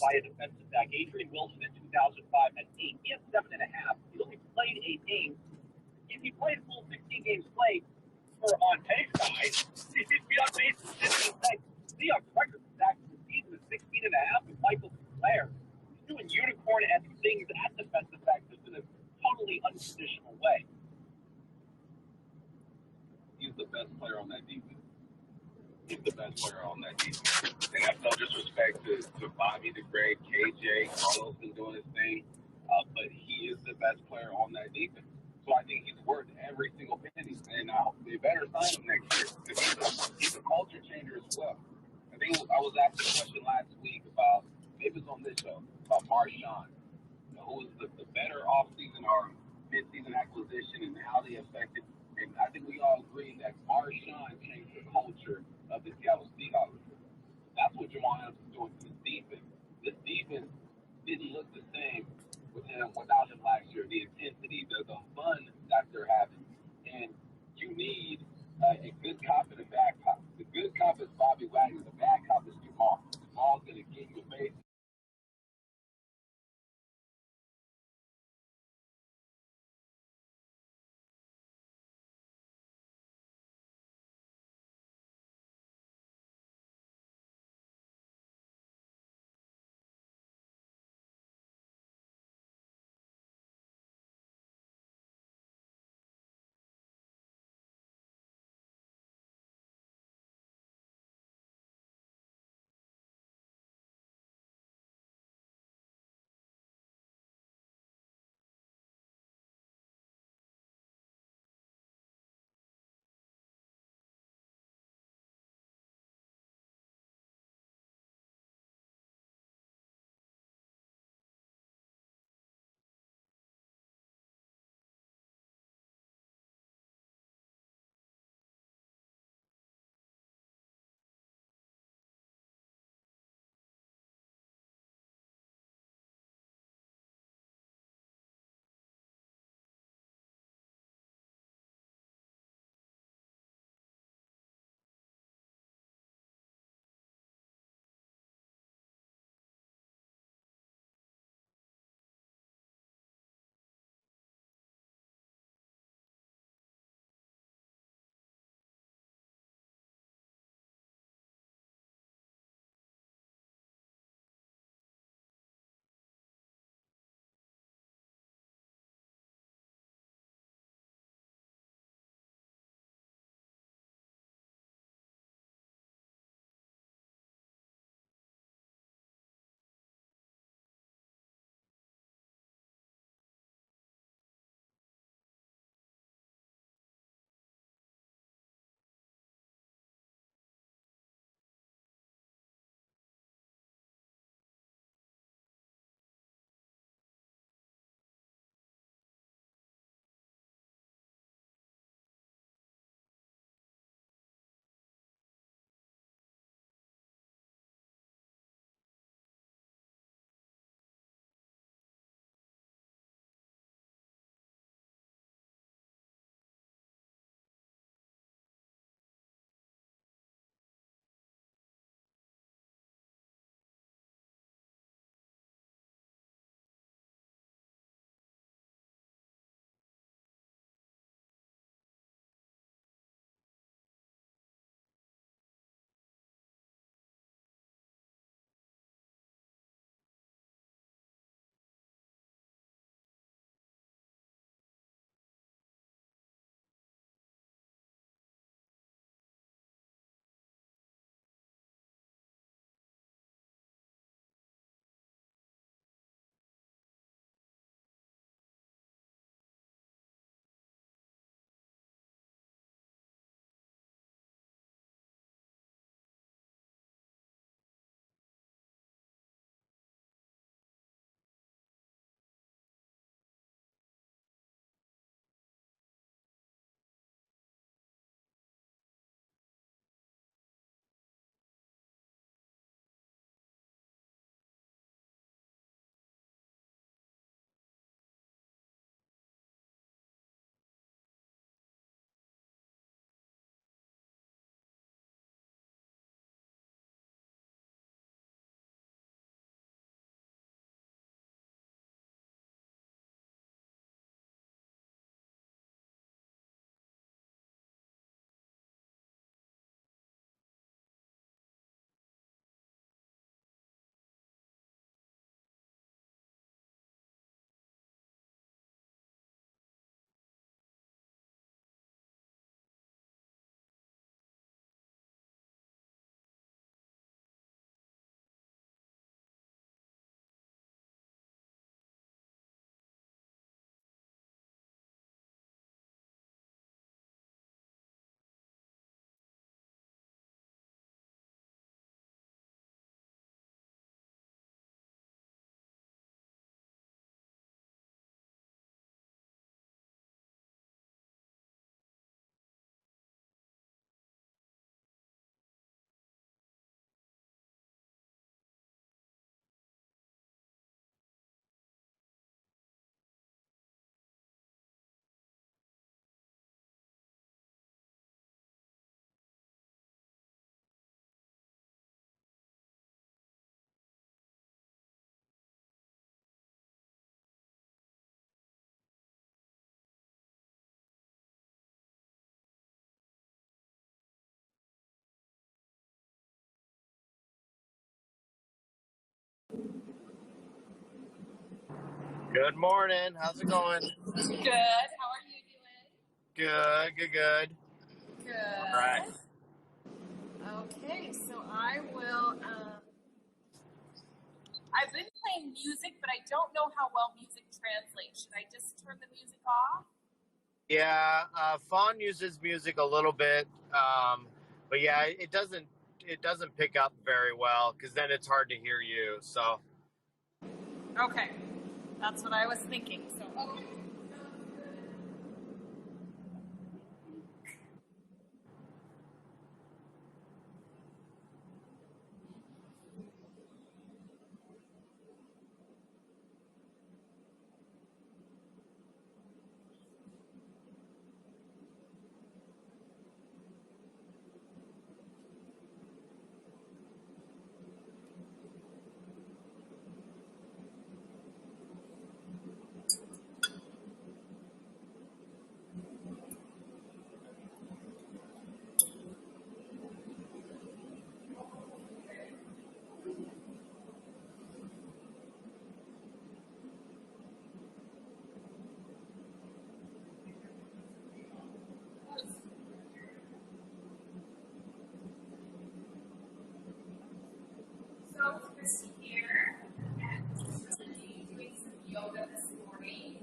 by a defensive back. Adrian Wilson in 2005 had 8. He had 7.5. He only played 8 games. If he played full 16 games played for on pace guys, he'd be on pace for 15 sacks. Seahawks record for sacks in the season is 16.5 with Michael Blair. He's doing unicorn-esque things at defensive back just in a totally untraditional way. He's the best player on that defense. He's the best player on that defense. And that's no disrespect to Bobby, the great KJ. Carlos been doing his thing. But he is the best player on that defense. So I think he's worth every single penny. And now they better sign him next year because he's a culture changer as well. I think I was asked a question last week about, maybe it was on this show, about Marshawn. Who was the better offseason or midseason acquisition and how they affected. And I think we all agree that Marshawn changed the culture of the Seattle Seahawks. That's what Jamal Adams is doing to this defense. This defense didn't look the same with him without him last year. The intensity, the fun that they're having. And you need a good cop and a bad cop. The good cop is Bobby Wagner. The bad cop is Jamal. Jamal's going to get you a base. Good morning. How's it going? Good. How are you doing? Good. Good. All right. Okay, so I will. I've been playing music, but I don't know how well music translates. Should I just turn the music off? Yeah, Fawn uses music a little bit, but yeah, it doesn't pick up very well because then it's hard to hear you. So Okay, that's what I was thinking. So okay. So it's Christy here, and I'm doing some yoga this morning.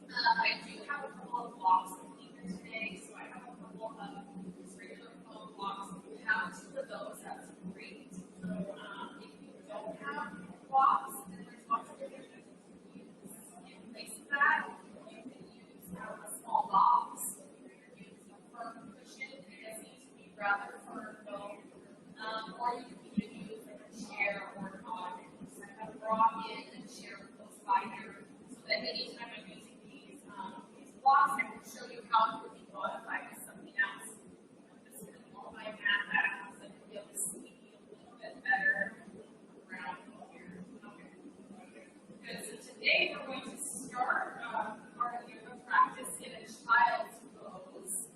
I do have a couple of blocks of lever today, so I have a couple of just regular foam blocks. If you have two of those, that's great. If you don't have blocks, then there's lots of different things you can use. In place of that, you can use a small box. You can use a firm cushion. It does need to be rather firm, though. Or you can even use like a chair or an awning. So I have brought in a chair close by here, so that anytime I'm using these blocks, I can show you how it can be modified with something else. I'm just going to pull my mat back so I can be able to see a little bit better around here. Okay. Good. So today we're going to start our yoga practice in a child's pose.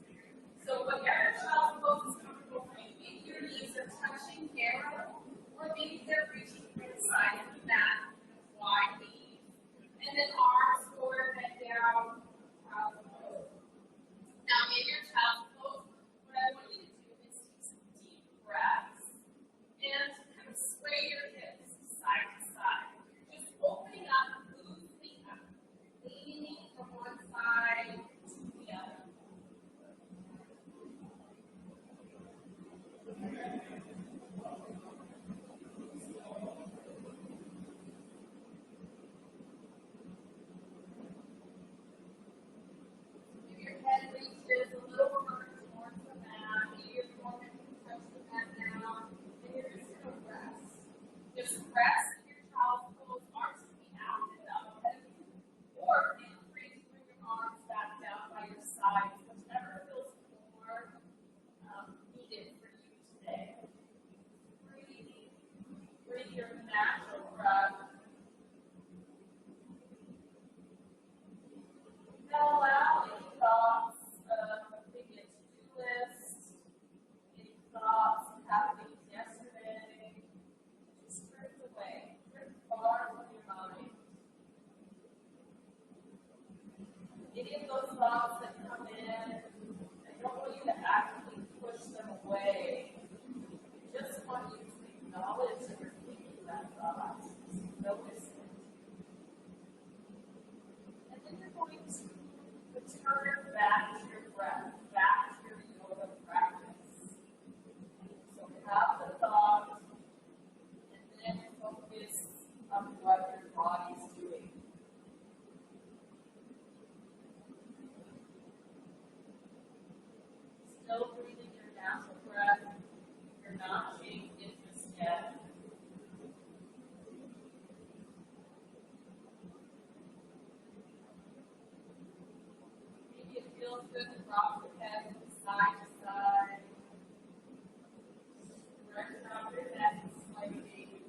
So whatever child's pose is comfortable for you, maybe your knees are touching arrow, or maybe they're reaching for the side of the mat, wide knees. And then arms forward, head down, child's pose. Now in your child's pose, what I want you to do is take some deep breaths and kind of sway your hips side to side. Just opening up, loosening up, leaning from one side to the other. If your head reaches a little further towards the mat, maybe your forehead can touch the mat now, and you're just going to rest. Just rest in your child's pose, arms to be out and up ahead of you, or feel free to bring your arms back down by your sides, whichever feels more needed for you today. Breathe your natural breath. Now allow any thoughts of maybe a to-do list, any thoughts of happenings yesterday, just drift away, drift far from your mind. Any of those thoughts that come in, I don't want you to actively push them away. I just want you to acknowledge that you're thinking that thought. Just notice it. And then you're going to return back to your breath, back to your yoga practice. So have the thought, and then focus on what your body's doing. Still breathing your natural breath. You're not changing it just yet. Maybe it feels good to rock your head from side to side. Stretch out your neck slightly.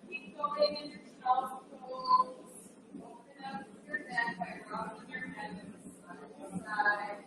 Keep going in your child's pose. Open up your neck by rocking your head from side to side.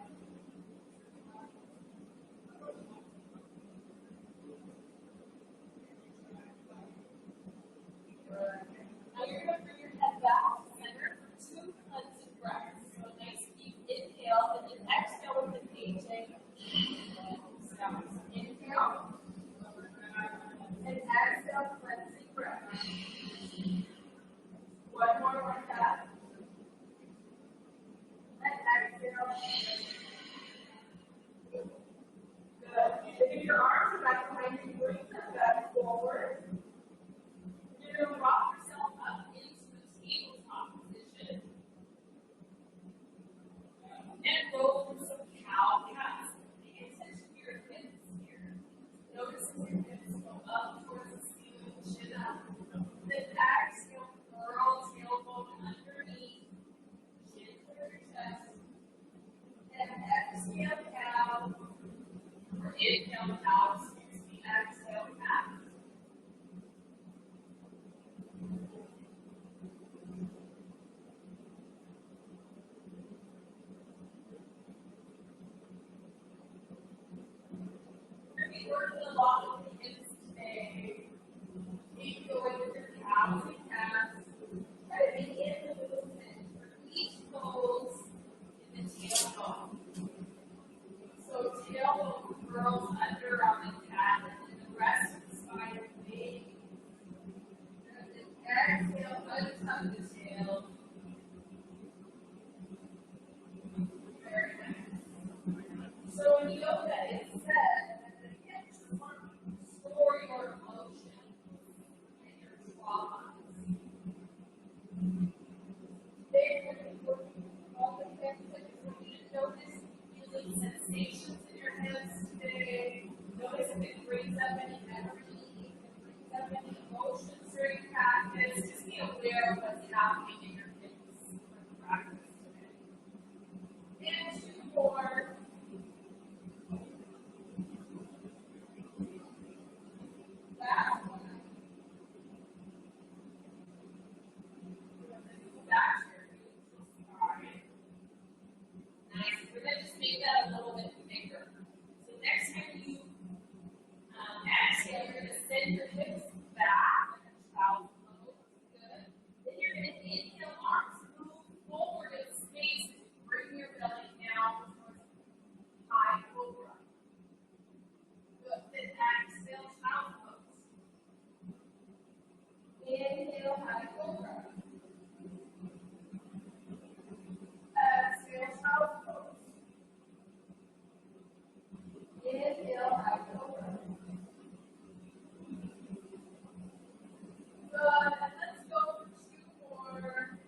inhale out, exhale back. We worked a lot with the hips today. Keep going with your calves and calves. Try to begin the movement for each pose in the tailbone. So tailbone curls under on the cat and then the rest of the spine remains. And then exhale, untuck the tail. Very nice. So in yoga, it says that the hips store your emotions and your traumas. They will be all the things that you need to notice, feeling sensations in your hips today. Notice if it brings up any memory, if it brings up any emotions during practice. Just be aware of what's happening in your hips for practice today. And two more. That one. Back to your neutral spine. Nice. We're going to just make that a little bit bigger. So next time you exhale, you're going to send your hips back like a child's pose. Good. Then you're going to inhale, arms move forward in space as you bring your belly down towards high cobra. Good. Then exhale, child's pose. Inhale, high cobra. Exhale, child's pose. Inhale, high cobra. Good. And let's go for two more.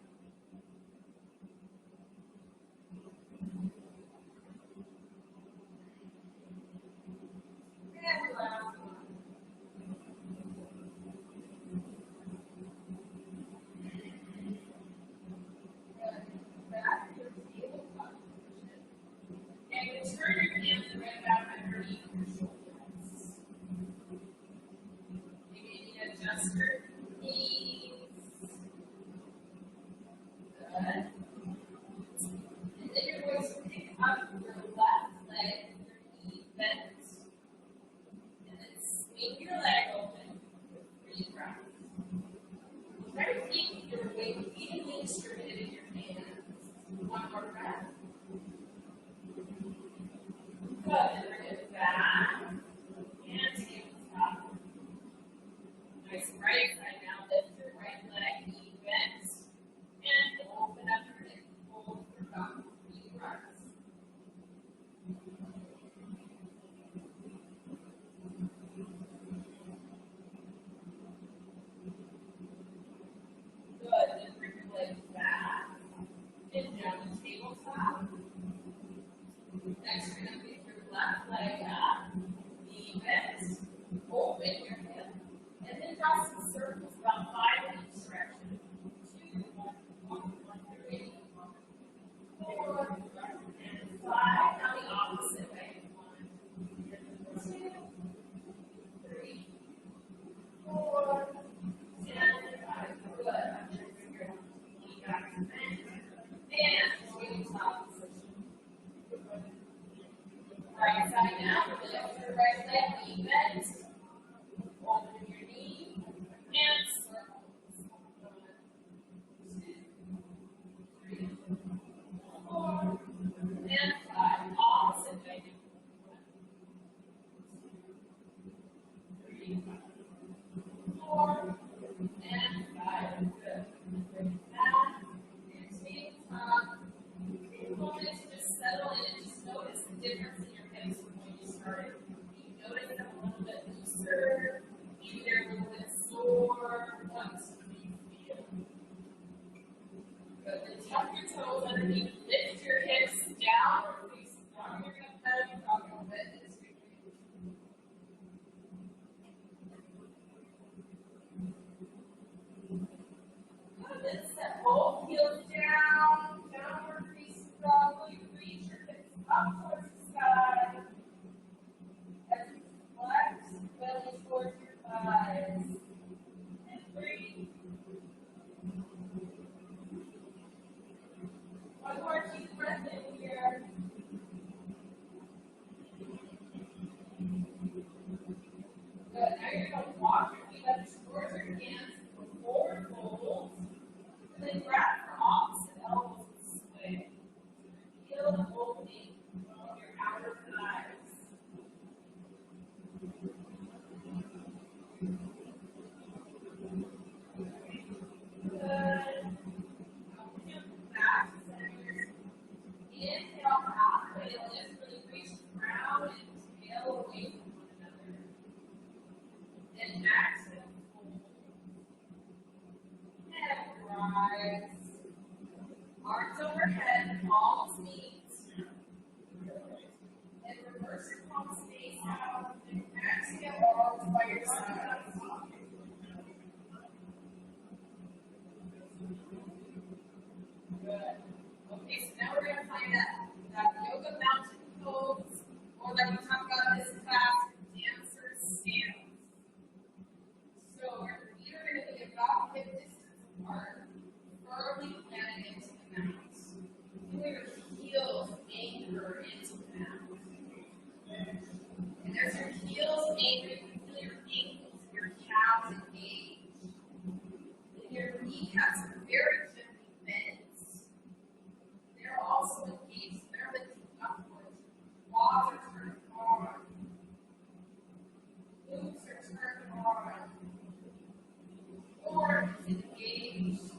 And last one. Back to your tabletop position. And you turn your hands right back underneath your shoulders. Maybe adjust your knees. Good. And then you're going to pick up your left leg with your knee bent. And then swing your leg open with 3 breaths. Try to keep your weight evenly distributed in your hands. One more breath. Good. And bring it back. And tabletop. Nice right side now. Lift your right leg, knee bent. And open up your hip. Hold for about 3 breaths. Good. Then bring your legs back. And down the tabletop. Next, you're going to pick your left leg up, knee bent, open your hip, and then draw some circles about 5 in each direction. 2, 1, 3, 4, and 5. Now the opposite way. 1, 2, 3, 4, and 5. Good. Bring your knee back to bend. And tabletop position. Right side now, lift your right leg, knee bent, open your knee, and circles. 1, 2, 3, 4, and 5. Opposite way. 1, 2, 3, 4, and 5. Good. Bring it back. And tabletop. Take a moment to just settle in and just notice the difference in your hips from when you started. You notice them a little bit rise and breathe. One more deep breath in here. Good. Now you're going to walk your feet up towards your hands for forward fold. And then grab your opposite elbows and sway. Feel the opening of your outer thighs. Good. Back center. Inhale, halfway lift, really reach the ground and tail away from one another. And exhale, fold. And rise. Arms overhead, palms meet. And reverse your palms face out. And exhale, arms by your sides. Good. Okay, so now we're going to find that yoga mountain pose, or that we talked about in this class, dancer stance. So your feet are going to be about hip distance apart, firmly planted into the mat. Feel your heels anchor into the mat. And as your heels anchor, you can feel your ankles, your calves engage. And your kneecaps are very gently bent. They're also engaged. They're lifting upwards. Quads are turned on. Glutes are turned on. Core is engaged.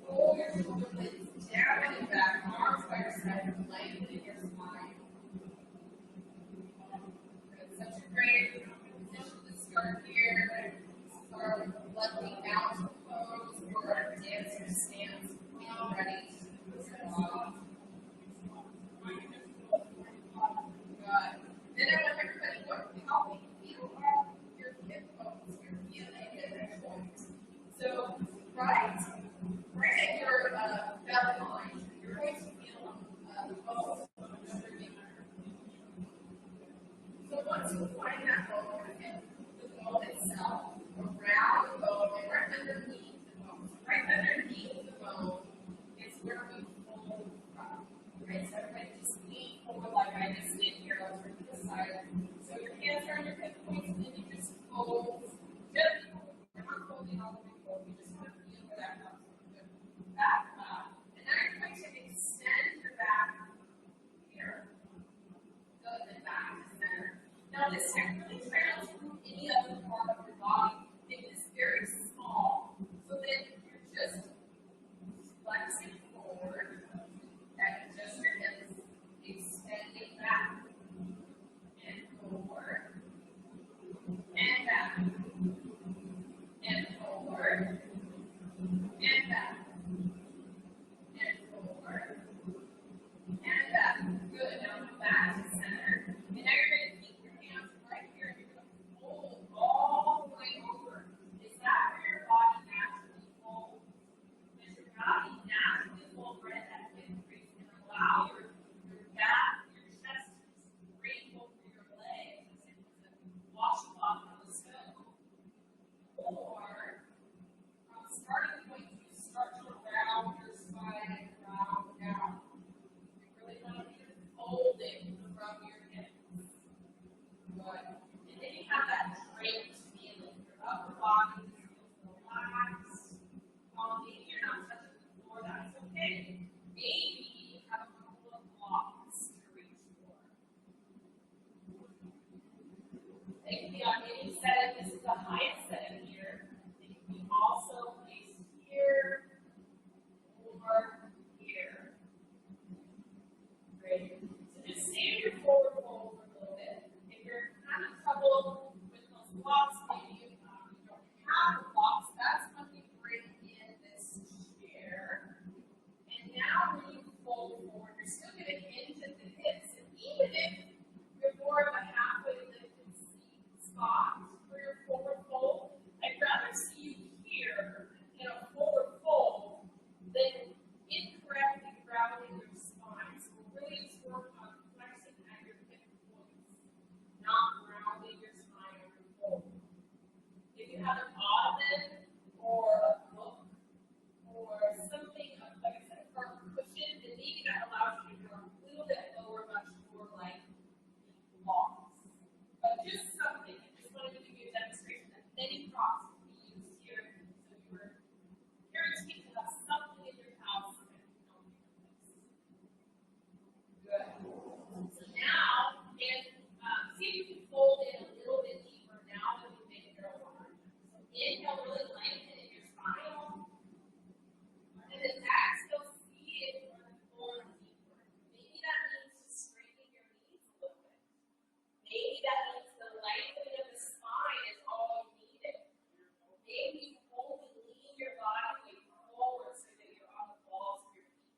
Pull your shoulder blades down and back. Arms by your side. Lengthening your spine. Good. Such a great position to start here. Start lifting mountain pose or a dancer stance. Feel ready to set off. Then I want everybody to help me feel your hip bones, your hip joints. So right at your belly line, you're going to feel the bones moving. So once you find that bone, the bone itself, around the bone, and right underneath the bone. Right underneath the bone is where we fold from. Right? So everybody just lean forward like I just did here. I'll turn to the side. So your hands are on your hip points, and then you just fold. Gently fold. You're not folding all the way forward. You just want to feel where that comes from. Good. Back up. And now you're going to extend your back here. Good. And back to center. Now this time, really try not to move any other part of your body. It is very small. So then you're just flexing forward. And just your hips extending back and forward and back and forward and back and forward and back. Good. Now come back to center. And now you're going to keep your hands right here. You're going to fold all the way over. Is that where your body naturally folds? Does your body naturally fold right at that hip crease and allow your back, your chest to drape over your legs as if it's a washcloth on the stove? Or from the starting point, you start to round your spine and round down. You really want to be folding from your hips. Good. And then you have that draped feeling. Your upper body feels relaxed. Maybe you're not touching the floor, that's okay. Maybe you have a couple of blocks to reach for. It can be on any setting. This is the highest setting here. It can be also placed here or here. Great. So just stay in your forward fold for a little bit. If you're having trouble with those blocks, maybe you don't have the blocks, that's when we bring in this chair. And now when you fold forward, you're still going to hinge at the hips. And even if you're more of a halfway lifted spot for your forward fold, have an ottoman or a book or something, like I said, for a cushion, and maybe that allows you to go a little bit lower, much more like logs. But just something. I just wanted to give you a demonstration that many props can be used here. So your parents need to have something in your house that you know you can use. Good. So now, see if you can fold in a little bit deeper now that we've made your arm. So inhale, really lengthen in your spine. And then exhale, see if you want to fold deeper. Maybe that means just straightening your knees a little bit. Maybe that means the lengthening of the spine is all you needed. Maybe you hold and lean your body weight forward so that you're on the balls of your feet.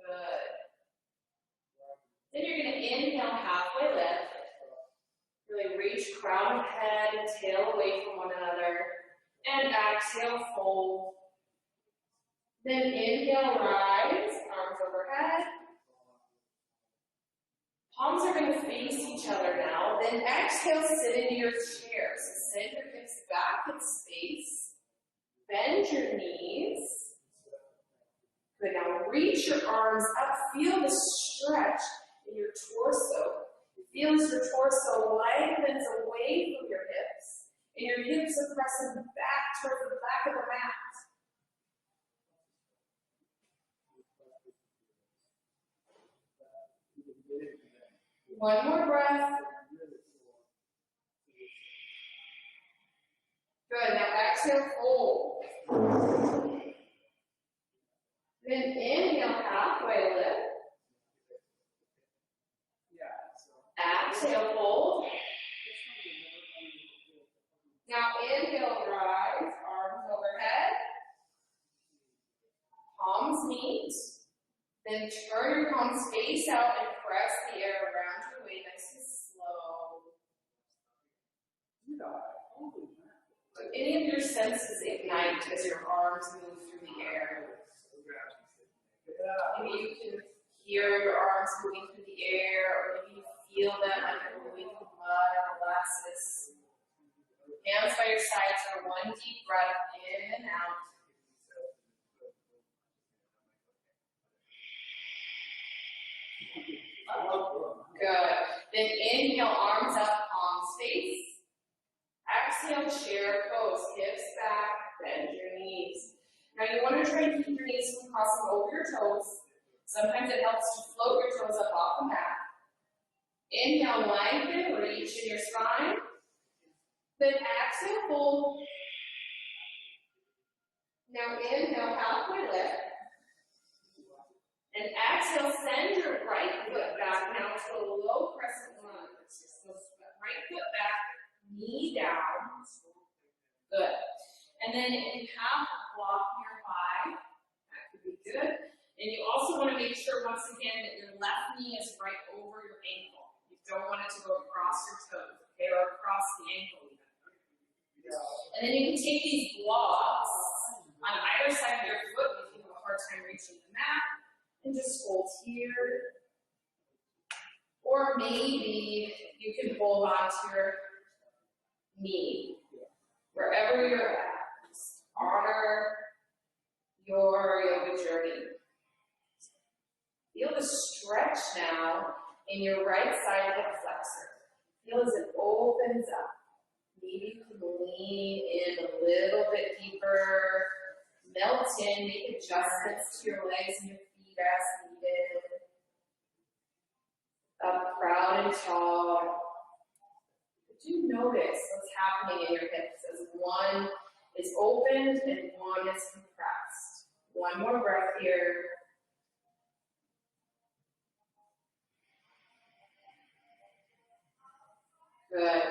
Good. Then you're going to inhale, halfway lift. Really reach crown of head and tail away from one another. And exhale, fold. Then inhale, rise, arms overhead. Palms are going to face each other now. Then exhale, sit into your chair. So send your hips back in space. Bend your knees. Good. Now reach your arms up. Feel the stretch in your torso. Feel as your torso lengthens away from your hips. And your hips are pressing back towards the back of the mat. One more breath. Good. Now exhale, fold. Then inhale, halfway lift. Exhale, fold. Now inhale, rise, arms overhead. Palms meet. Then turn your palms face out and press the air around your way nice and slow. So any of your senses ignite as your arms move through the air. Maybe you can hear your arms moving through the air, or maybe you feel them like they're moving through mud or molasses. Hands by your sides for one deep breath in and out. Good. Then inhale, arms up, palms face. Exhale, chair pose, hips back, bend your knees. Now you want to try and keep your knees from crossing over your toes. Sometimes it helps to float your toes up off the mat. Inhale, lengthen, reach in your spine. Then exhale, fold. Now inhale, halfway lift. And exhale, send your right foot back now to a low crescent lunge. So right foot back, knee down. Good. And then if you have a block nearby, that could be good. And you also want to make sure, once again, that your left knee is right over your ankle. You don't want it to go across your toes, okay, or across the ankle even. And then you can take these blocks on either side of your foot if you have a hard time reaching the mat, and just hold here. Or maybe you can hold onto your knee. Wherever you're at, just honor your yoga journey. Feel the stretch now in your right side hip flexor. Feel as it opens up. Maybe you can lean in a little bit deeper. Melt in, make adjustments to your legs and your feet as needed. Up proud and tall. But do notice what's happening in your hips as one is opened and one is compressed. One more breath here. Good.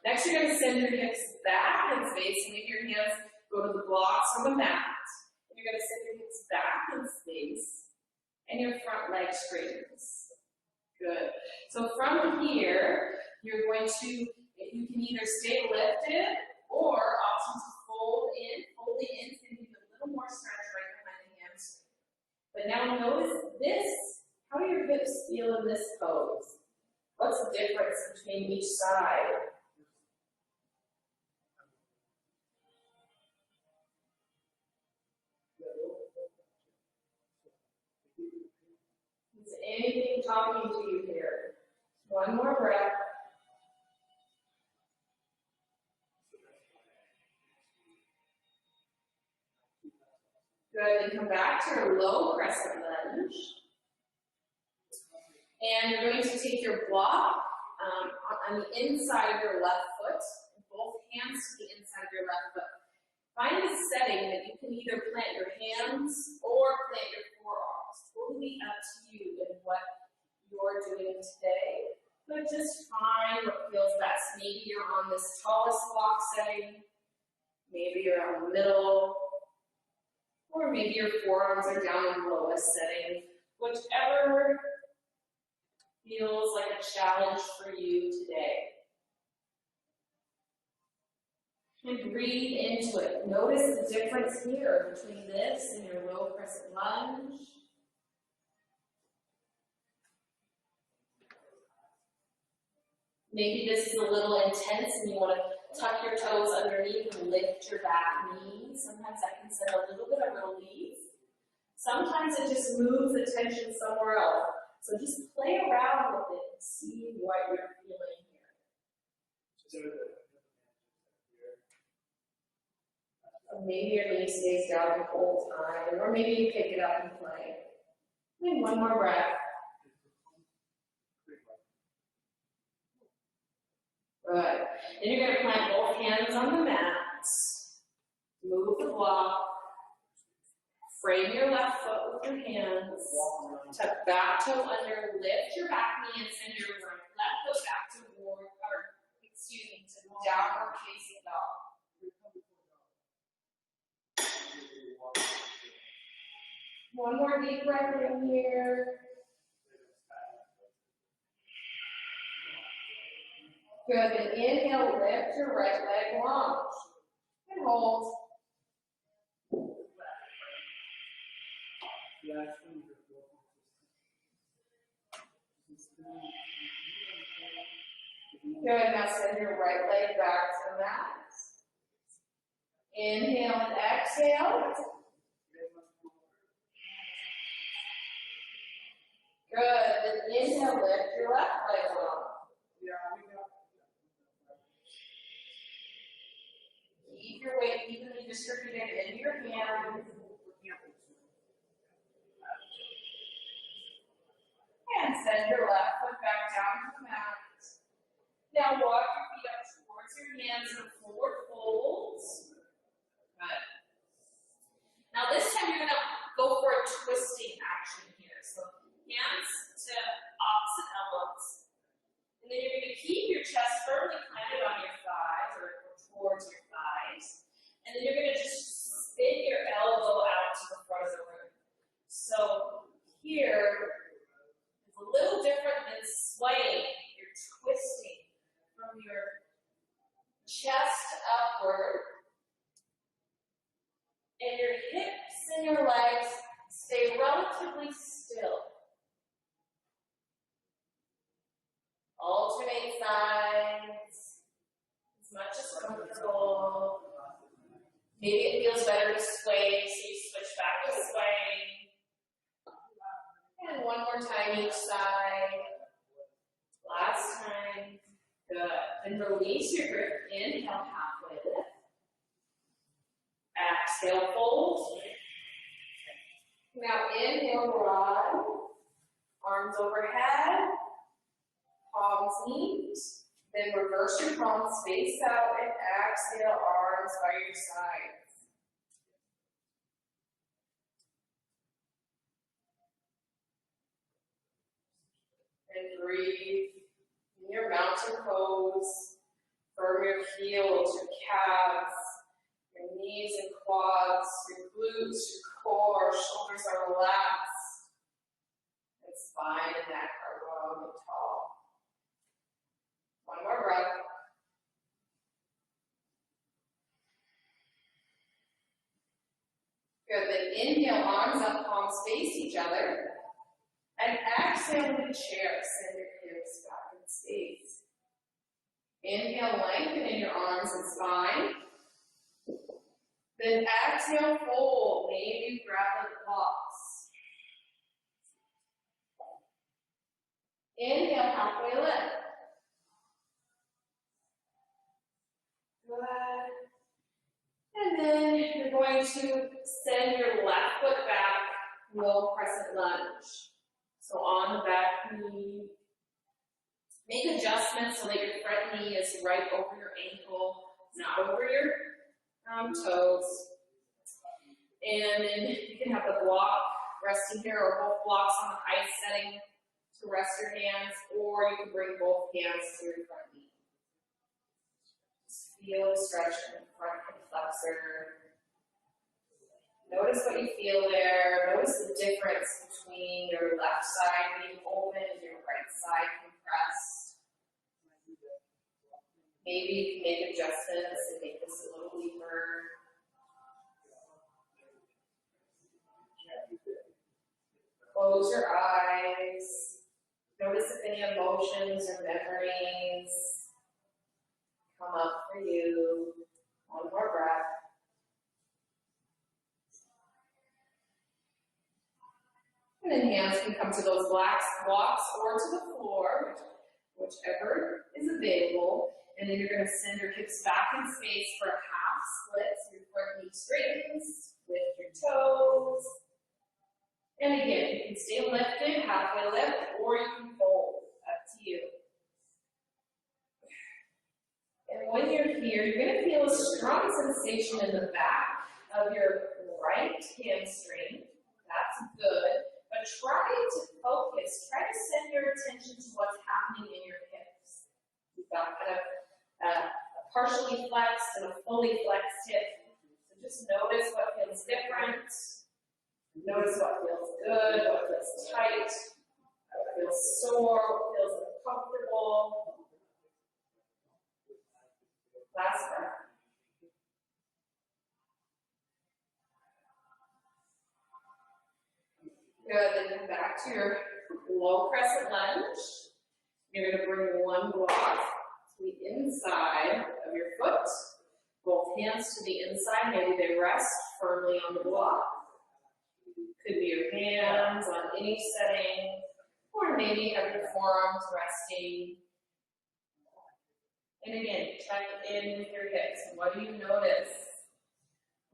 Next, you're going to send your hips back in space. Maybe your hands go to the blocks or the mat. And you're going to send your hips back in space. And your front leg straightens. Good. So from here, you're going to, you can either stay lifted or option to fold in. Folding in is going to give you a little more stretch right behind the hamstring. But now notice this. How do your hips feel in this pose? What's the difference between each side? anything talking to you here. One more breath. Good, and come back to your low crescent lunge. And you're going to take your block on the inside of your left foot, both hands to the inside of your left foot. Find a setting that you can either plant your hands or plant your forearms. Totally up to you in what you're doing today. But just find what feels best. Maybe you're on this tallest block setting. Maybe you're on the middle. Or maybe your forearms are down in the lowest setting. Whichever feels like a challenge for you today. And breathe into it. Notice the difference here between this and your low crescent lunge. Maybe this is a little intense and you want to tuck your toes underneath and lift your back knee. Sometimes that can send a little bit of relief. Sometimes it just moves the tension somewhere else. So just play around with it and see what you're feeling here. So maybe your knee stays down the whole time, or maybe you pick it up and play. And one more breath. Good. Then you're going to plant both hands on the mat. Move the block. Frame your left foot with your hands. Tuck back toe under. Lift your back knee and send your left foot back to downward facing dog. One more deep breath in here. Good, and inhale, lift your right leg long. And hold. Good, now send your right leg back to the mat. Inhale and exhale. Good, then inhale, lift your left leg long. Keep your weight evenly distributed into your hands. And send your left foot back down to the mat. Now walk your feet up towards your hands in forward folds. Good. Now this time you're going to go for a twisting action here. So hands to opposite elbows. And then you're going to keep your chest firmly planted on your thighs or towards your thighs. And then you're going to just spin your elbow out to the front of the room. So here, it's a little different than swaying. You're twisting from your chest upward. And your hips and your legs stay relatively still. Alternate sides as much as comfortable. Maybe it feels better to sway, so you switch back to swaying. And one more time each side. Last time. Good. Then release your grip. Inhale, halfway lift. Exhale, fold. Now inhale, broad. Arms overhead. Palms meet. Then reverse your palms face out and exhale, arms by your sides. And breathe in your mountain pose. Firm your heels, your calves, your knees and quads, your glutes, your core, shoulders are relaxed. And spine and neck are long and tall. One more breath. Good, then inhale, arms up, palms face each other. And exhale into chair, send your hips back in space. Inhale, lengthen in your arms and spine. Then exhale, fold. Maybe grab the blocks. Inhale, halfway lift. Good. And then you're going to send your left foot back, low crescent lunge. So on the back knee, make adjustments so that your front knee is right over your ankle, not over your toes. And then you can have the block resting here, or both blocks on the ice setting to rest your hands, or you can bring both hands to your front knee. Just feel the stretch in the front hip flexor. Notice what you feel there. Notice the difference between your left side being open and your right side compressed. Maybe you can make adjustments and make this a little deeper. Close your eyes. Notice if any emotions or memories come up for you. One more breath. And then hands can come to those blocks or to the floor, whichever is available. And then you're going to send your hips back in space for a half split. So your front knee straightens with your toes. And again, you can stay lifted, halfway lift, or you can fold. Up to you. And when you're here, you're going to feel a strong sensation in the back of your right hamstring. That's good. But try to focus, try to send your attention to what's happening in your hips. You've got kind of a partially flexed and a fully flexed hip. So just notice what feels different. Notice what feels good, what feels tight, what feels sore, what feels uncomfortable. Last breath. Good, then come back to your low crescent lunge. You're going to bring one block to the inside of your foot. Both hands to the inside, maybe they rest firmly on the block. Could be your hands on any setting, or maybe have your forearms resting. And again, check in with your hips. What do you notice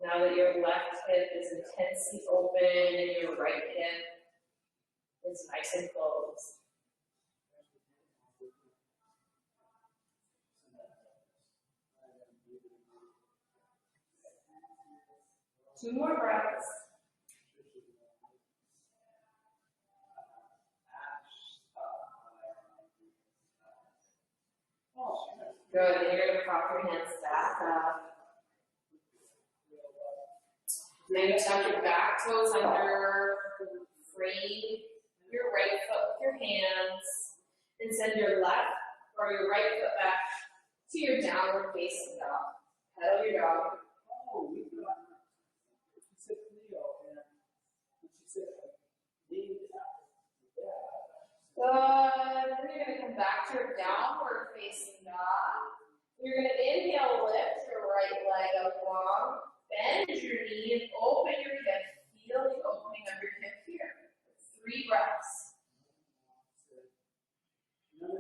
now that your left hip is intensely open and your right hip is nice and closed? Two more breaths. Good, and you're going to prop your hands back up. Maybe tuck your back toes under, free your right foot with your hands, and send your left or your right foot back to your downward facing dog. Pedal your dog. Good. Then you're going to come back to your downward facing dog. You're going to inhale, lift your right leg up long, bend your knee, and open your hip. Feel the opening of your hip here. 3 breaths.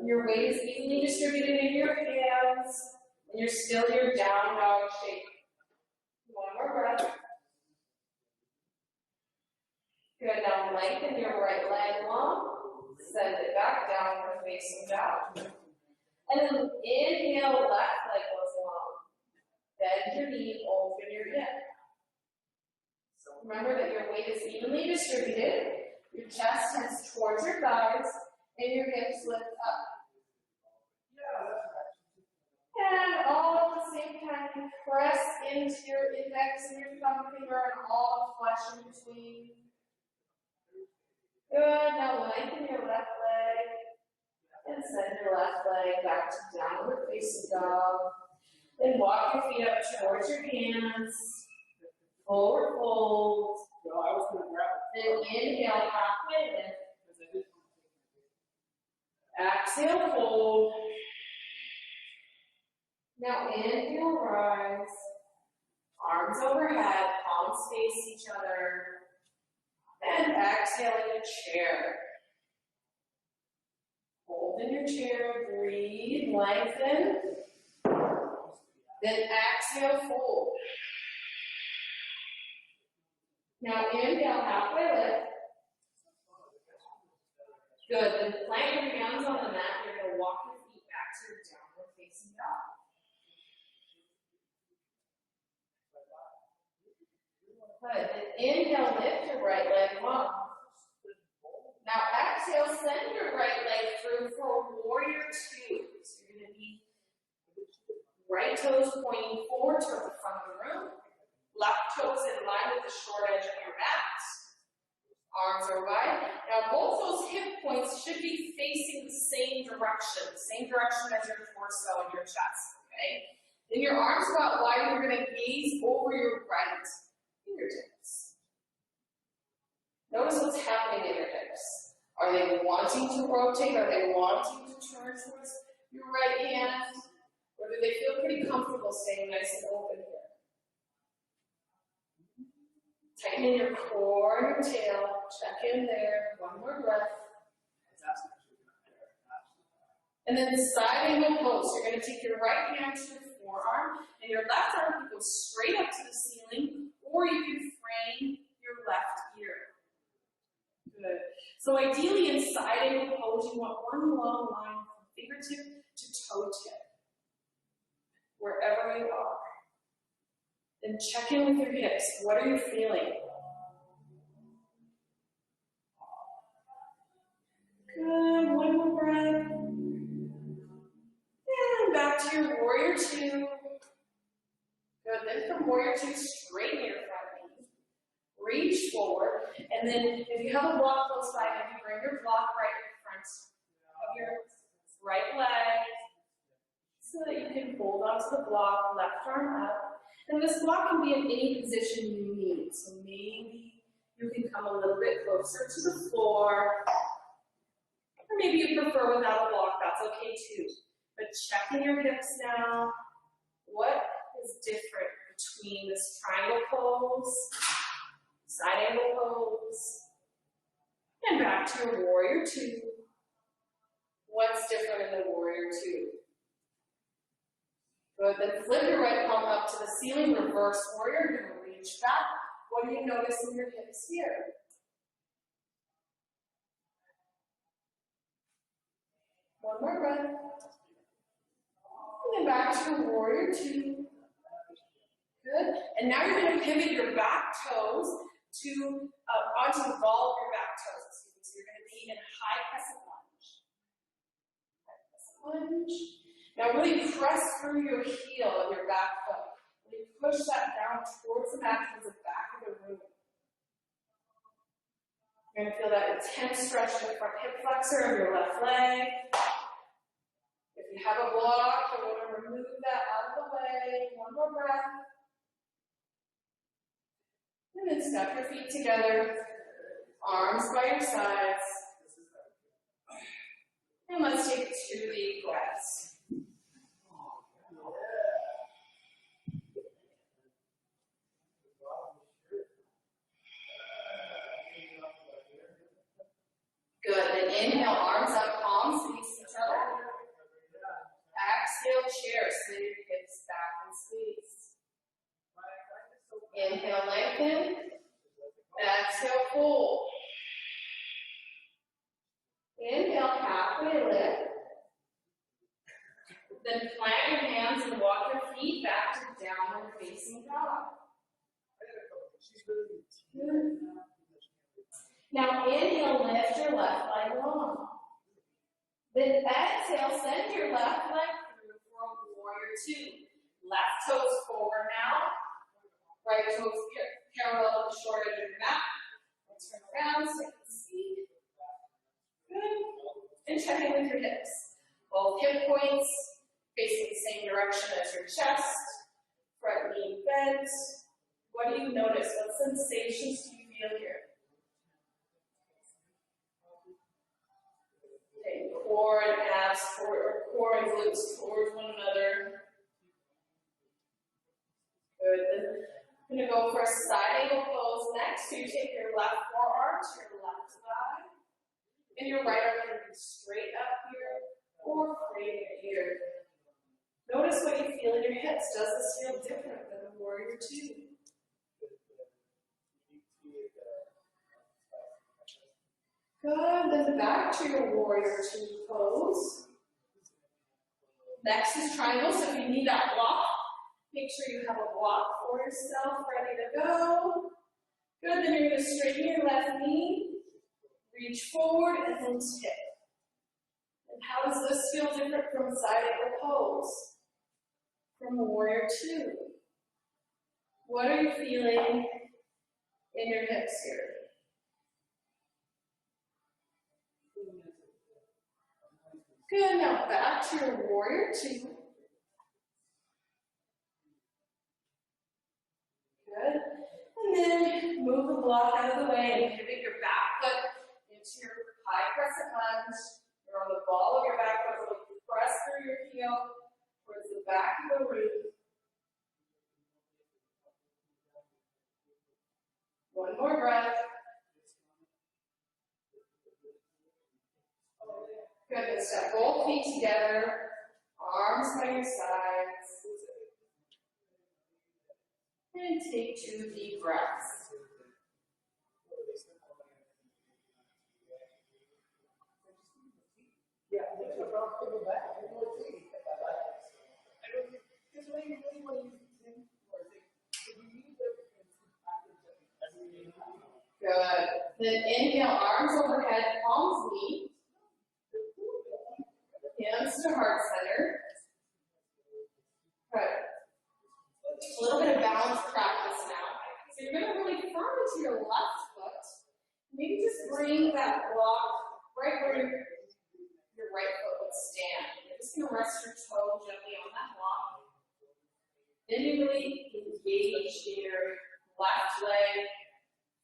Your weight is evenly distributed in your hands, and you're still your down dog shape. One more breath. Good. Now lengthen your right leg long. Send it back downward facing dog. And then inhale, left leg goes long. Bend your knee, open your hip. So remember that your weight is evenly distributed. Your chest heads towards your thighs, and your hips lift up. And all at the same time, press into your index and your thumb finger and all the flesh in between. Good. Now lengthen your left leg and send your left leg back to downward facing dog. Then walk your feet up towards your hands. Forward fold. Then inhale, halfway lift. Exhale, fold. Now inhale, rise. Arms overhead, palms face each other. And exhale in a chair. Hold in your chair, breathe, lengthen. Then exhale, fold. Now inhale, halfway lift. Good, then plant your hands on the mat. You're going to walk your feet back to your downward facing dog. Good, then inhale, lift your right leg long. Now exhale, send your right leg through for warrior two. So you're going to be right toes pointing forward toward the front of the room. Left toes in line with the short edge of your mat. Arms are wide. Now both those hip points should be facing the same direction as your torso and your chest, okay? Then your arms go out wide, you're going to gaze over your right fingertips. Notice what's happening in your hips. Are they wanting to rotate? Are they wanting to turn towards your right hand? Or do they feel pretty comfortable staying nice and open here? Tighten in your core and your tail. Check in there. One more breath. And then side angle pose. You're going to take your right hand to your forearm, and your left arm can go straight up to the ceiling, or you can frame your left ear. Good. So ideally in side angle pose, you want one long line from fingertip to toe tip, wherever you are. Then check in with your hips. What are you feeling? Good. One more breath. And back to your warrior two. Good. Then from warrior two, straighten your front knee. Reach forward. And then if you have a block close by, maybe bring your block right in front of your right leg so that you can hold onto the block, left arm up. And this block can be in any position you need. So maybe you can come a little bit closer to the floor. Or maybe you prefer without a block, that's okay too. But checking your hips now. What is different between this triangle pose, side angle pose, and back to your warrior two? What's different in the warrior two? Good, then flip your right palm up to the ceiling, reverse warrior, you're going to reach back. What do you notice in your hips here? One more breath. And then back to your warrior two. Good, and now you're going to pivot your back toes to onto the ball of your back toes. So you're going to be in high crescent lunge. High crescent lunge. Now really press through your heel of your back foot. Really push that down towards the mat, towards the back of the room. You're going to feel that intense stretch in the front hip flexor of your left leg. If you have a block, you want to remove that out of the way. One more breath. And then step your feet together, arms by your sides. And let's take 2 deep breaths. Good, then inhale, arms up, palms face each other. Exhale, chair, slid your hips back and squeeze. Inhale, lengthen. Exhale, fold. Inhale, halfway lift. Then plant your hands and walk your feet back to downward facing dog. Good. Now inhale, lift your left leg long. Then exhale, send your left leg through for a warrior two. Left toes forward now. Right toes parallel to the short edge of your mat. Turn around so you can see. Good. And check in with your hips. Both hip points facing the same direction as your chest. Front knee bent. What do you notice? What sensations do you feel here? Okay, core and abs, core and glutes towards one another. Good. Then I'm going to go for a side angle pose next. So you take your left forearm to your left thigh. And your right arm can be straight up here. or frame it here. Notice what you feel in your hips. Does this feel different than a warrior two? Good, then back to your warrior two pose. Next is triangle, so if you need that block, make sure you have a block for yourself ready to go. Good, then you're going to straighten your left knee, reach forward, and then tip. And how does this feel different from side angle pose? From warrior two? What are you feeling in your hips here? Good, now back to your warrior two. Good. And then move the block out of the way and pivot your back foot into your high crescent lunge. You're on the ball of your back foot, so you press through your heel towards the back of the root. One more breath. Good, then step both feet together, arms by your sides, and take 2 deep breaths. Good. Then inhale, arms overhead, palms meet. Hands to heart center. Good. A little bit of balance practice now. So you're going to really firm into your left foot. Maybe just bring that block right where your right foot would stand. You're just going to rest your toe gently on that block. Then you really engage your left leg,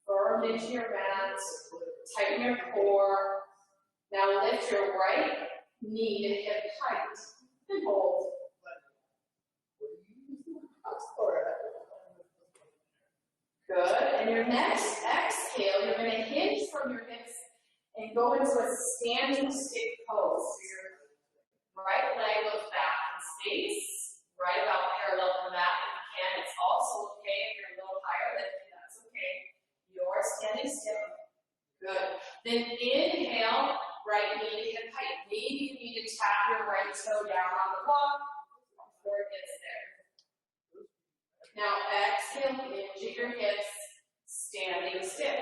firm into your mat, tighten your core. Now lift your right knee to hip height and hold. Good. And your next exhale, you're going to hinge from your hips and go into a standing stick pose. So your right leg goes back in space, right about parallel to the mat if you can. It's also okay if you're a little higher lifted, that's okay. You're standing still. Good. Then inhale, right knee to hip height. Maybe you need to tap your right toe down on the block before it gets there. Now exhale, hinge at your hips, standing still.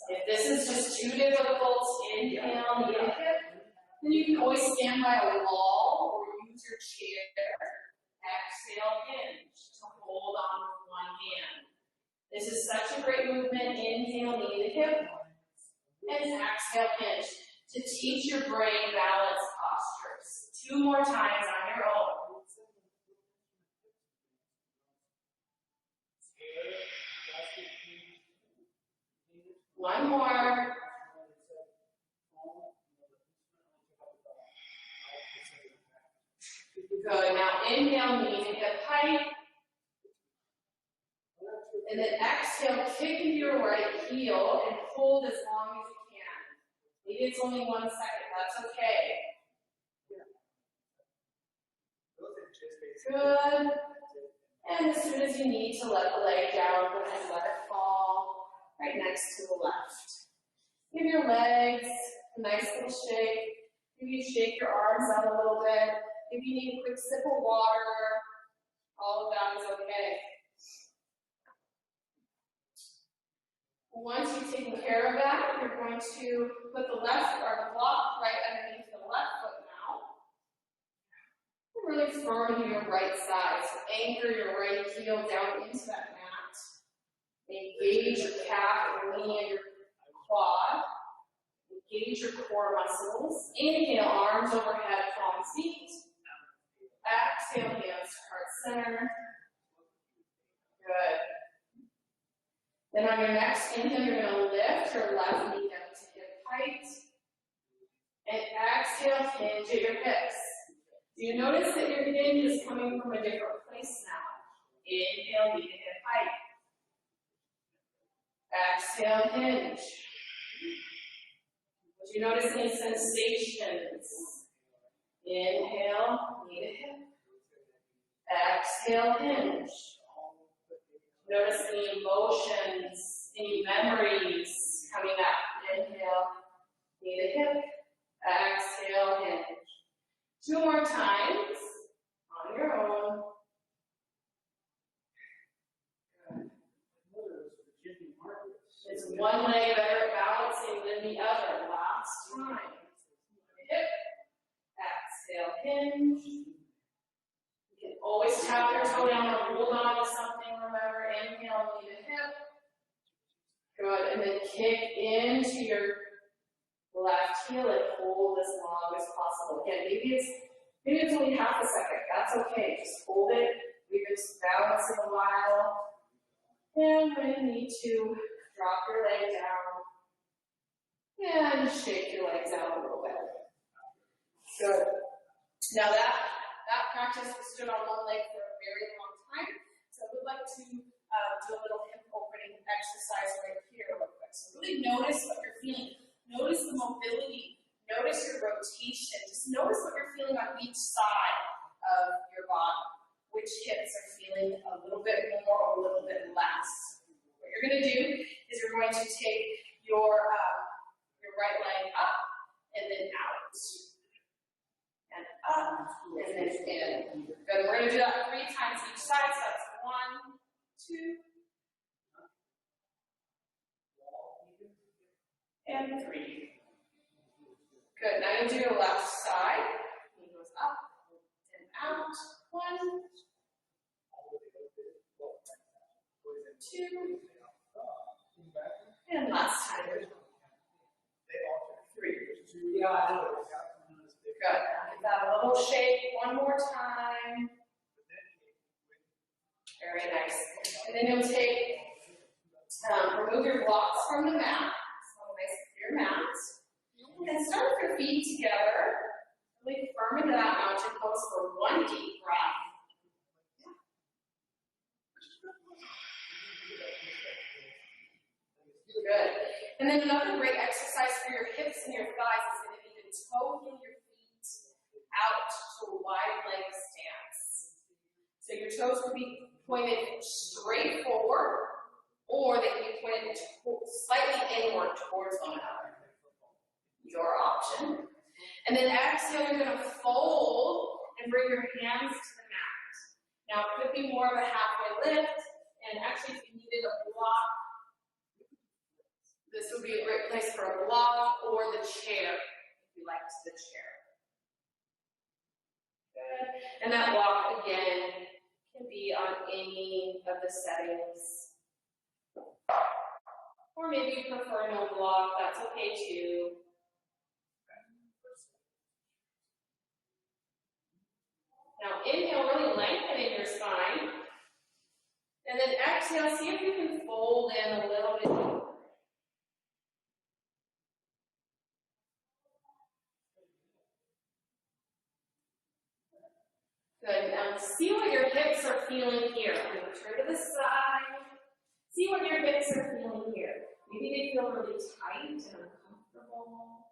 If this is just too difficult, inhale, knee to hip, then you can always stand by a wall or use your chair. Exhale, hinge to hold on with one hand. This is such a great movement. Inhale, knee to hip, and exhale, hinge to teach your brain balance postures. 2 more times on your own. One more. Good. Now inhale, knee to hip height. And then exhale, kick into your right heel and hold as long as you can. Maybe it's only 1 second. That's okay. Good. And as soon as you need to let the leg down, go ahead and let it fall right next to the left. Give your legs a nice little shake. Maybe you shake your arms out a little bit. If you need a quick sip of water, all of that is okay. Once you've taken care of that, you're going to put the left or the block right underneath the left foot now. And really firm into your right side. So anchor your right heel down into that mat. Engage your calf, your knee, and your quad. Engage your core muscles. Inhale, arms overhead, palms meet. Exhale, hands to heart center. Good. Then on your next inhale, you're going to lift your left knee up to hip height. And exhale, hinge at your hips. Do you notice that your hinge is coming from a different place now? Inhale, knee to hip height. Exhale, hinge. Did you notice any sensations? Inhale, knee to hip. Exhale, hinge. Notice any emotions, any memories coming up. Inhale, knee to hip. Exhale, hinge. 2 more times on your own. Is one leg better balancing than the other? Last time. Hip. Exhale, hinge. You can always tap your toe down or hold on to something. Remember, inhale, knee to hip. Good. And then kick into your left heel and hold as long as possible. Again, maybe it's only half a second. That's okay. Just hold it. Leave it balancing a while. And when you need to, drop your leg down. And shake your legs out a little bit. Good. Now that practice we stood on one leg for a very long time. So I would like to do a little hip opening exercise right here real quick. So really notice what you're feeling. Notice the mobility. Notice your rotation. Just notice what you're feeling on each side of your body. Which hips are feeling a little bit more or a little bit less. What you're going to do is you're going to take your right leg up and then out. And up and then in. Good. We're going to do that 3 times each side. So that's 1, 2, and 3. Good. Now you do your left side. Knee goes up and out. 1, 2, and last time. 3. Good. Give that a little shake one more time. Very nice. And then you'll take, remove your blocks from the mat. So nice clear mat. And start with your feet together. Really firm into that mountain pose for 1 deep breath. Good. And then another great exercise for your hips and your thighs is going to be to toe heel your feet out to a wide leg stance. So your toes will be pointed straight forward, or they can be pointed slightly inward towards one another. Your option. And then exhale, you're going to fold and bring your hands to the mat. Now it could be more of a halfway lift, and actually if you needed a block, this would be a great place for a block or the chair, if you liked the chair. Good. And that block, again, can be on any of the settings. Or maybe you prefer no block, that's okay too. Now inhale, really lengthening your spine. And then exhale, see if you can fold in a little bit deeper. Good. Now see what your hips are feeling here. I'm going to turn to the side. See what your hips are feeling here. Maybe they feel really tight and uncomfortable.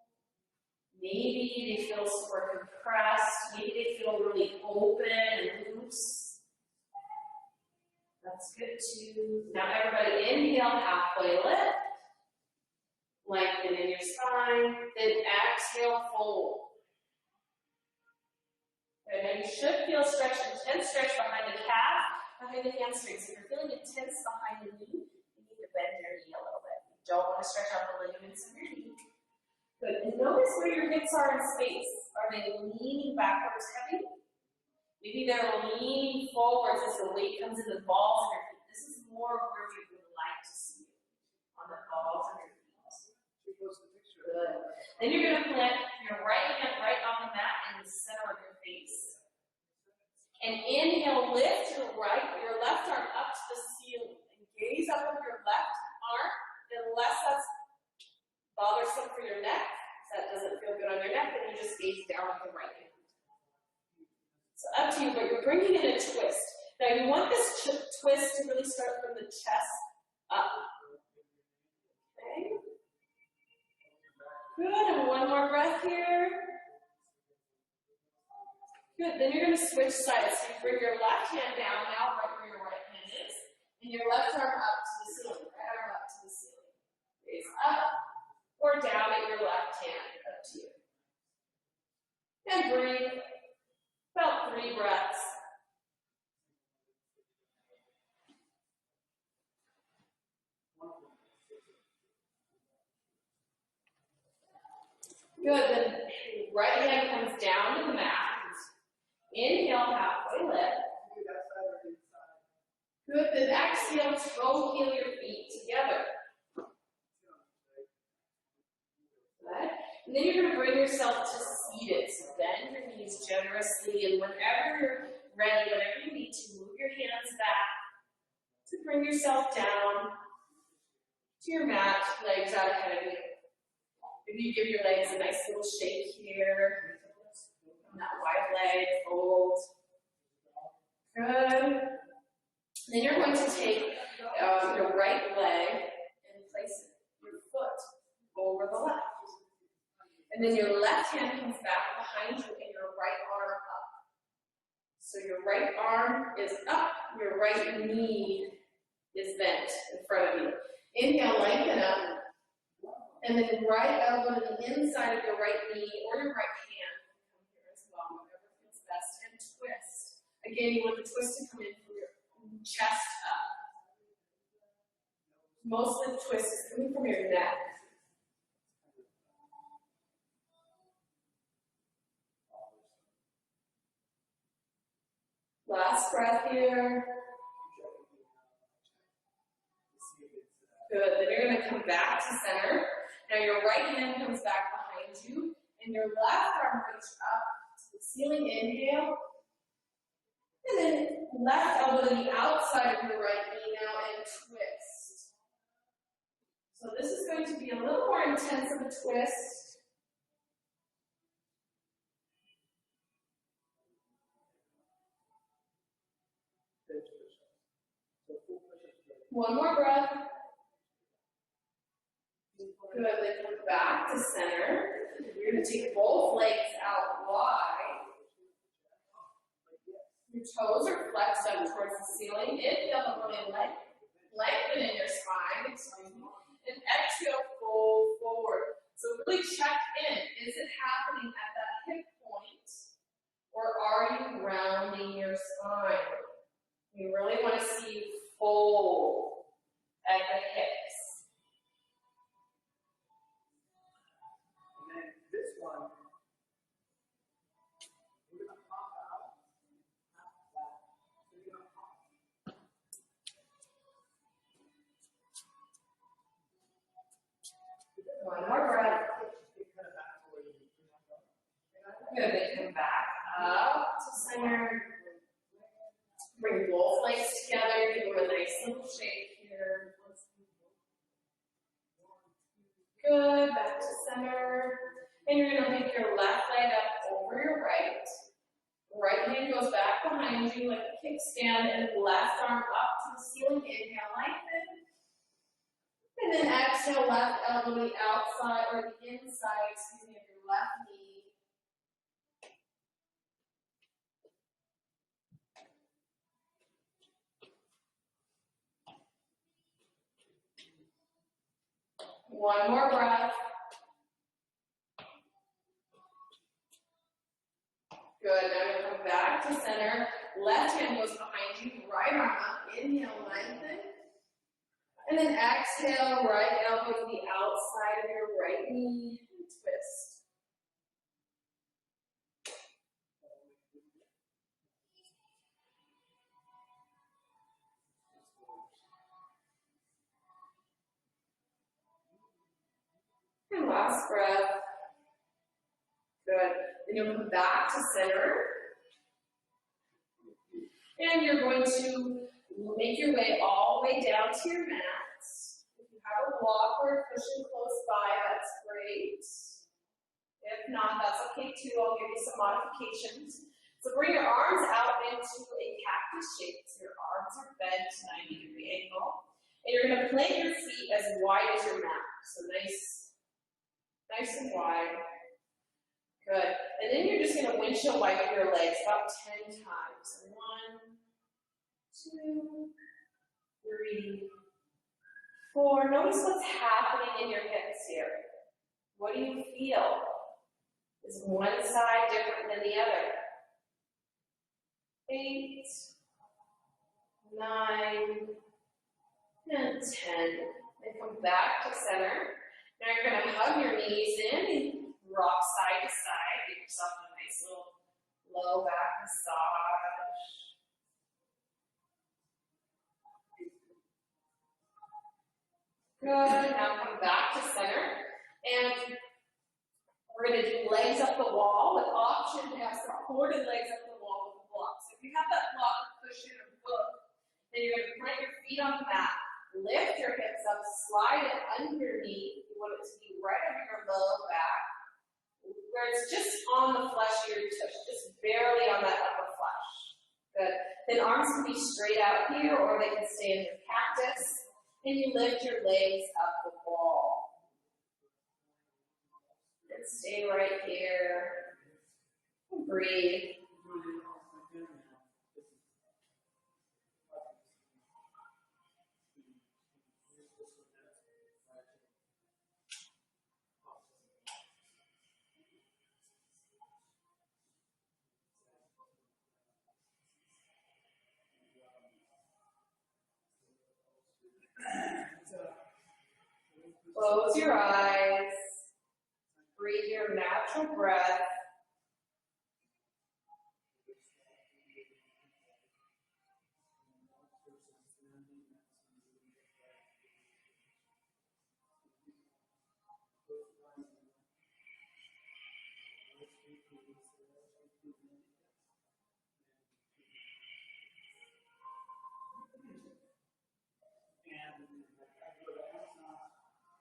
Maybe they feel super compressed. Maybe they feel really open and loose. That's good too. Now everybody inhale, halfway lift. Lengthen in your spine. Then exhale, fold. Good. Now you should feel stretch, intense stretch behind the calf, behind the hamstrings. If you're feeling intense behind the knee, you need to bend your knee a little bit. You don't want to stretch out the ligaments of your knee. Good. And notice where your hips are in space. Are they leaning backwards heavy? Maybe they're leaning forwards as the weight comes in the balls of your feet. This is more of where we would like to see you, on the balls of your feet. Good. Then you're going to plant your right hand right on the mat in the center of your face. And inhale, lift your left arm up to the ceiling. And gaze up with your left arm, unless that's bothersome for your neck. If that doesn't feel good on your neck, then you just gaze down with the right hand. So up to you, but you're bringing in a twist. Now you want this twist to really start from the chest up. Okay? Good, and one more breath here. Good, then you're gonna switch sides. So you bring your left hand down now, right where your right hand is, and your left arm up to the ceiling, right arm up to the ceiling. Raise up or down at your left hand, up to you. And breathe, about 3 breaths. Good, then right hand comes down to the mat. Inhale, halfway lift. Good, then exhale, toe heel your feet together. Good. And then you're going to bring yourself to seated. So bend your knees generously, and whenever you're ready, whenever you need to, move your hands back to bring yourself down to your mat, legs out ahead of you. If you give your legs a nice little shake here, that wide leg, fold. Good. Then you're going to take your right leg and place your foot over the left. And then your left hand comes back behind you and your right arm up. So your right arm is up, your right knee is bent in front of you. Inhale, lengthen up. And then right elbow to the inside of your right knee or your right hand. Come here as well, whatever feels best. And twist. Again, you want the twist to come in from your chest up. Most of the twist is coming from your neck. Last breath here. Good. Then you're going to come back to center. Now your right hand comes back behind you, and your left arm reaches up to the ceiling. Inhale. And then left elbow to the outside of your right knee now and twist. So this is going to be a little more intense of a twist. One more breath. Good, then come back to center. You're going to take both legs out wide. Your toes are flexed up towards the ceiling. Inhale, really lengthen in your spine, and exhale, fold forward. So really check in. Is it happening at that hip point, or are you rounding your spine? You really want to see you fold at the hips. And then this one, we're going to pop out, half flat. So you're going to pop. One more breath. Good, then come back up to center. Bring both legs together, give them a nice little shake here. Good, back to center. And you're going to pick your left leg up over your right. Right hand goes back behind you like a kickstand, and left arm up to the ceiling. Inhale, lengthen. And then exhale, left elbow to the outside or the inside, of your left knee. One more breath. Good, now you'll come back to center. Left hand goes behind you, right arm up. Inhale, lengthen. And then exhale, right elbow to the outside of your right knee, and twist. And last breath. Good. Then you'll come back to center. And you're going to make your way all the way down to your mat. If you have a block or a cushion close by, that's great. If not, that's okay too. I'll give you some modifications. So bring your arms out into a cactus shape. So your arms are bent 90-degree angle. And you're going to plant your feet as wide as your mat. So nice Nice and wide. Good. And then you're just going to windshield wipe your legs about 10 times. 1, 2, 3, 4. Notice what's happening in your hips here. What do you feel? Is one side different than the other? 8, 9, and 10. And come back to center. Now you're going to hug your knees in and rock side to side. Give yourself a nice little low back massage. Good. Now come back to center. And we're going to do legs up the wall with option to have supported legs up the wall with the block. So if you have that block, cushion, or book, then you're going to plant your feet on the mat. Lift your hips up, slide it underneath. You want it to be right under your low back, where it's just on the flesh of your tush, just barely on that upper flesh. Good. Then arms can be straight out here, or they can stay in your cactus, and you lift your legs up the wall. And stay right here. Breathe. Close your eyes. Breathe your natural breath.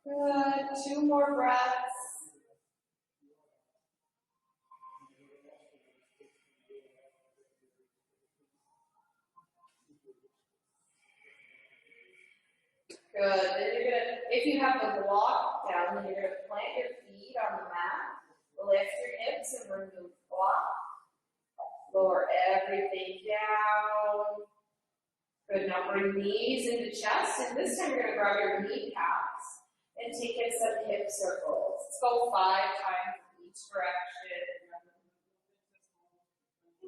Good. 2 more breaths. Good. Then you're gonna, if you have the block down, then you're gonna plant your feet on the mat, lift your hips and remove block. Lower everything down. Good. Now bring knees into chest, and this time you're gonna grab your kneecaps and take in some hip circles. Let's go 5 times in each direction.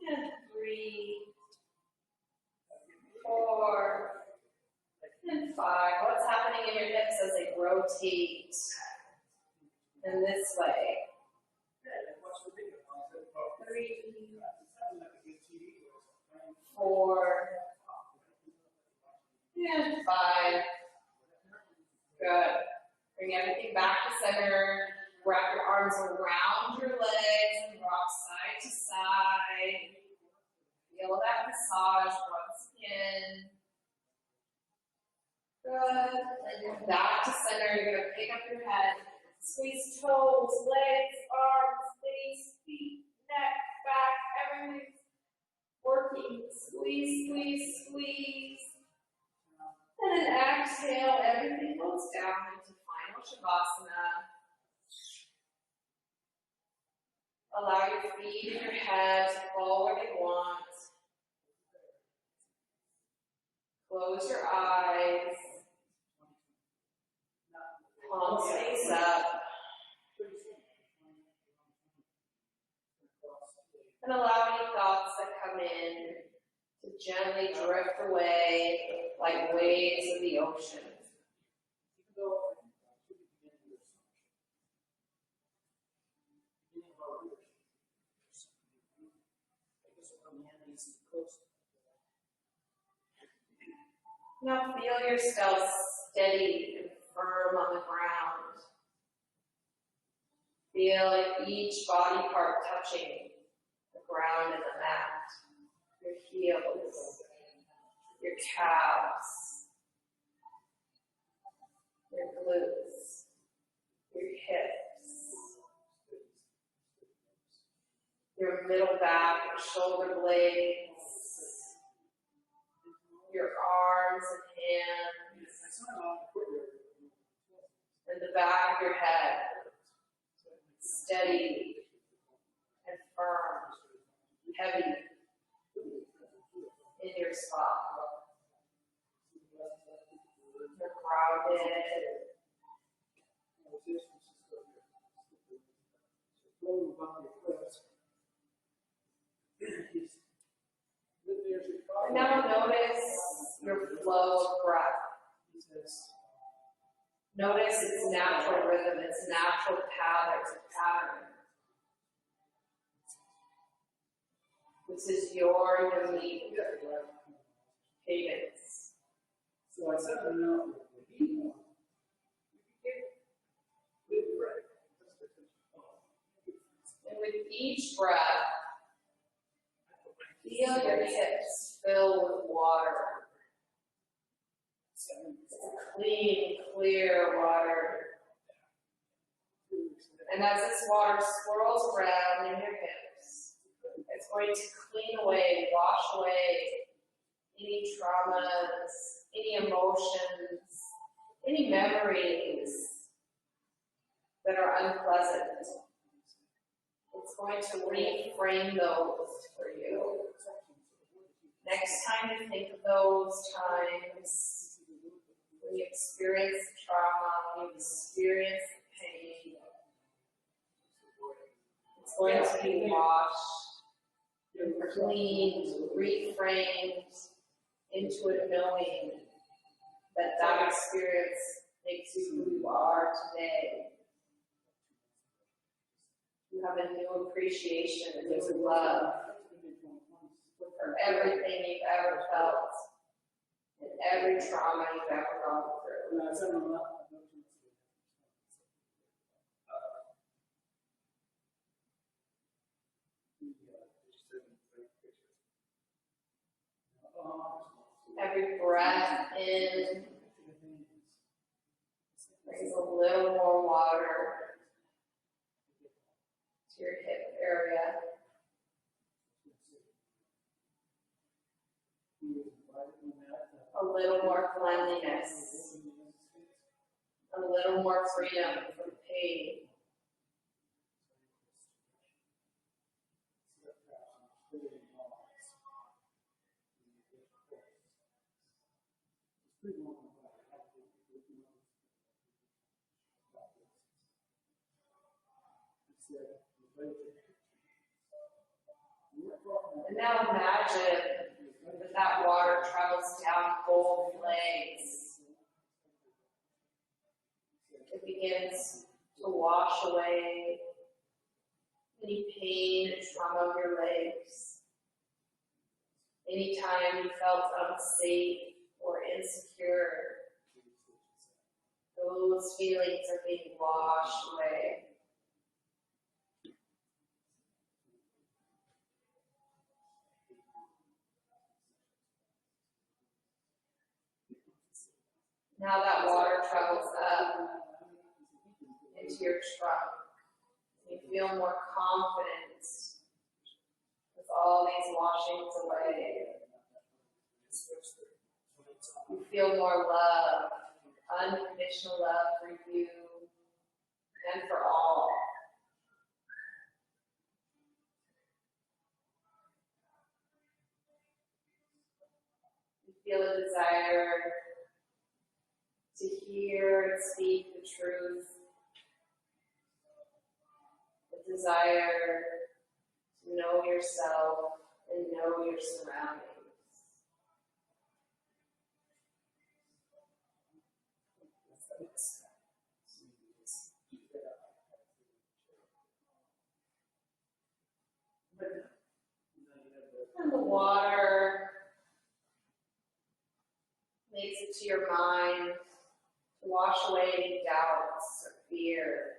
And 3, 4, and 5. What's happening in your hips as they rotate? In this way. 3, 4, and 5. Good. Bring everything back to center. Wrap your arms around your legs and rock side to side. Feel that massage once again. Good. Then you're back to center. You're going to pick up your head. Squeeze toes, legs, arms, face, feet, neck, back. Everything's working. Squeeze, squeeze, squeeze. And then exhale. Everything goes down into final Shavasana. Allow your feet and your head to fall where they want. Close your eyes. Palms face up. And allow any thoughts that come in to gently drift away like waves of the ocean. Now feel yourself steady and firm on the ground. Feel each body part touching the ground and the mat. Your heels, your calves, your glutes, your hips, your middle back, your shoulder blades, your arms and hands, and the back of your head. steady and firm, heavy in your spot. You're grounded. And now notice your flow of breath. Notice its natural rhythm, its natural pattern. This is your unique cadence. So I said, no, and with each breath, feel your hips fill with water. Clean, clear water. And as this water swirls around in your hips, it's going to clean away, wash away any traumas, any emotions, any memories that are unpleasant. It's going to reframe those for you. Next time you think of those times when you experience trauma, when you experience pain, it's going to be washed, cleaned, reframed into a knowing that that experience makes you who you are today. You have a new appreciation, a new love for everything you've ever felt and every trauma you've ever gone through. Every breath in brings a little more water to your hip area. A little more cleanliness. A little more freedom from pain. And now imagine that water travels down both legs. It begins to wash away any pain and trauma of your legs. Anytime you felt unsafe or insecure, those feelings are being washed away. Now that water travels up into your trunk. You feel more confident with all these washings away. You feel more love, unconditional love for you and for all. You feel a desire to hear and speak the truth, a desire to know yourself and know your surroundings. And the water makes it to your mind to wash away any doubts or fear.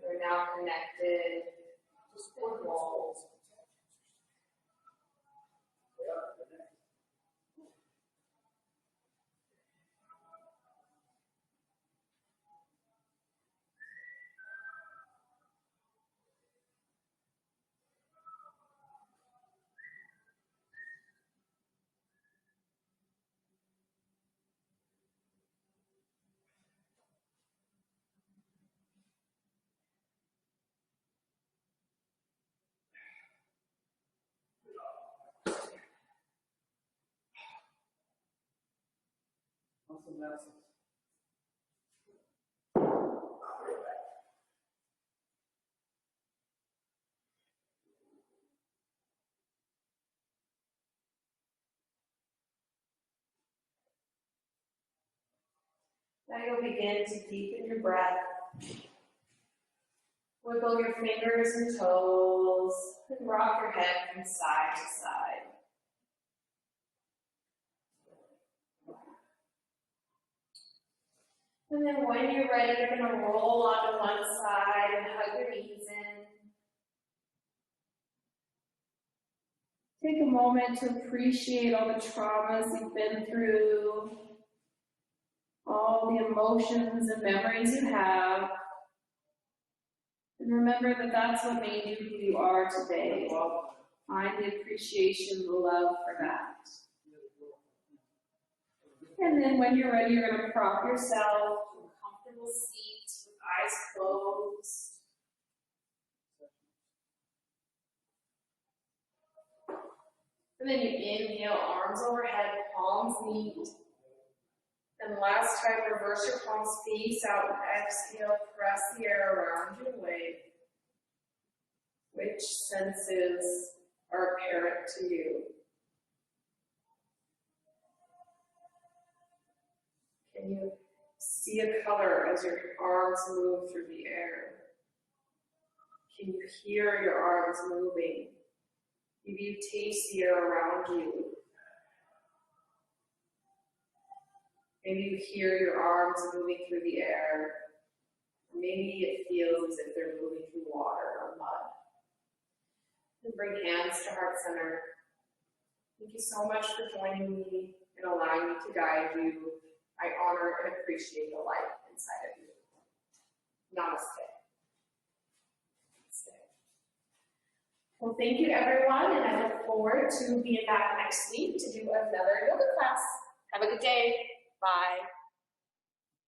You're now connected with walls. So that's. Now you'll begin to deepen your breath. Wiggle your fingers and toes, and rock your head from side to side. And then when you're ready, you're going to roll onto one side and hug your knees in. Take a moment to appreciate all the traumas you've been through, all the emotions and memories you have. And remember that that's what made you who you are today. Find the appreciation, the love for that. And then when you're ready, you're going to prop yourself to a comfortable seat with eyes closed. And then you inhale, arms overhead, palms meet. And last time, reverse your palms face out and exhale, press the air around you away. Which senses are apparent to you? Can you see a color as your arms move through the air? Can you hear your arms moving? Maybe you taste the air around you. Maybe you hear your arms moving through the air. Maybe it feels as if they're moving through water or mud. And bring hands to heart center. Thank you so much for joining me and allowing me to guide you. I honor and appreciate the light inside of you. Namaste. Namaste. Well, thank you everyone, and I look forward to being back next week to do another yoga class. Have a good day. Bye.